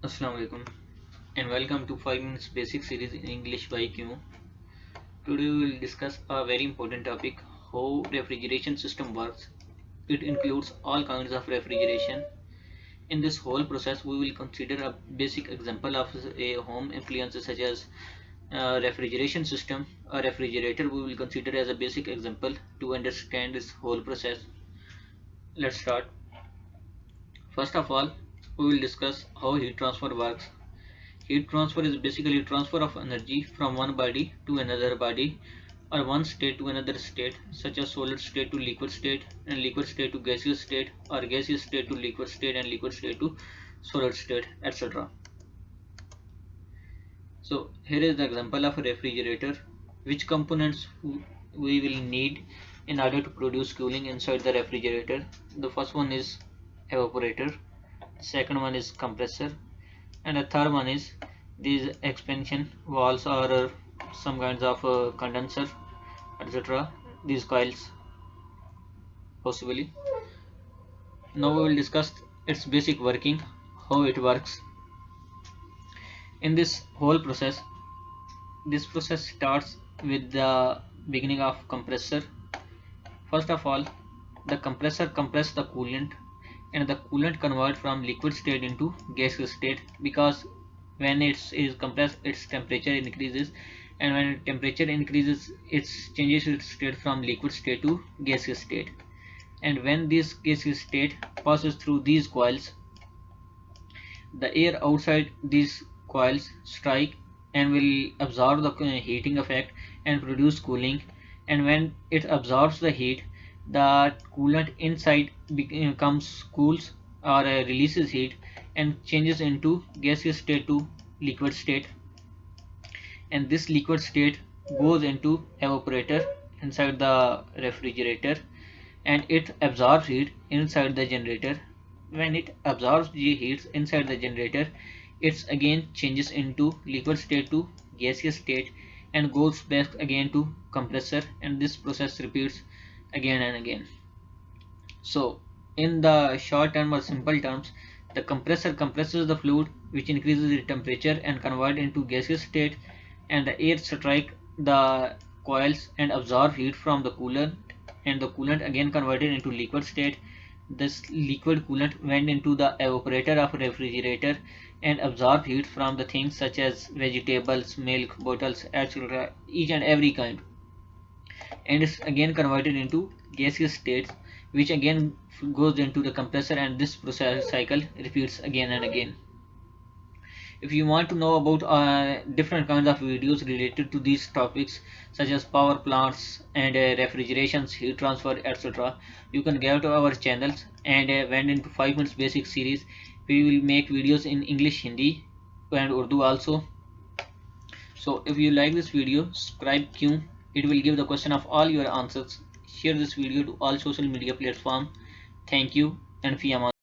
Assalamu alaikum and welcome to 5 minutes basic series in English by Q. Today we will discuss a very important topic, how refrigeration system works. It includes all kinds of refrigeration. In this whole process we will consider a basic example of a home appliance such as refrigeration system. A refrigerator we will consider as a basic example to understand this whole process. Let's start. First of all, we will discuss how heat transfer works. Heat transfer is basically transfer of energy from one body to another body or one state to another state, such as solid state to liquid state and liquid state to gaseous state, or gaseous state to liquid state and liquid state to solid state, etc. So here is the example of a refrigerator. Which components we will need in order to produce cooling inside the refrigerator? The first one is evaporator, second one is compressor, and the third one is these expansion walls or some kinds of condenser, etc. These coils possibly. Now we will discuss its basic working, how it works. In this whole process, this process starts with the beginning of compressor. First of all, the compressor compresses the coolant and the coolant converts from liquid state into gaseous state, because when it is compressed its temperature increases, and when temperature increases it changes its state from liquid state to gaseous state. And when this gaseous state passes through these coils, the air outside these coils strike and will absorb the heating effect and produce cooling. And when it absorbs the heat, the coolant inside becomes cools or releases heat and changes into gaseous state to liquid state. And this liquid state goes into evaporator inside the refrigerator, and it absorbs heat inside the generator. When it absorbs the heat inside the generator, it again changes into liquid state to gaseous state and goes back again to compressor, and this process repeats again and again. So in the short term or simple terms, the compressor compresses the fluid, which increases the temperature and convert into gaseous state, and the air strike the coils and absorb heat from the coolant, and the coolant again converted into liquid state. This liquid coolant went into the evaporator of a refrigerator and absorb heat from the things such as vegetables, milk, bottles, etc., each and every kind, and is again converted into gaseous states, which again goes into the compressor, and this process cycle repeats again and again. If you want to know about different kinds of videos related to these topics such as power plants and refrigerations, heat transfer, etc., you can go to our channels and went into 5 minutes basic series. We will make videos in English, Hindi and Urdu also. So if you like this video, subscribe Q. It will give the question of all your answers. Share this video to all social media platforms. Thank you and fi aman.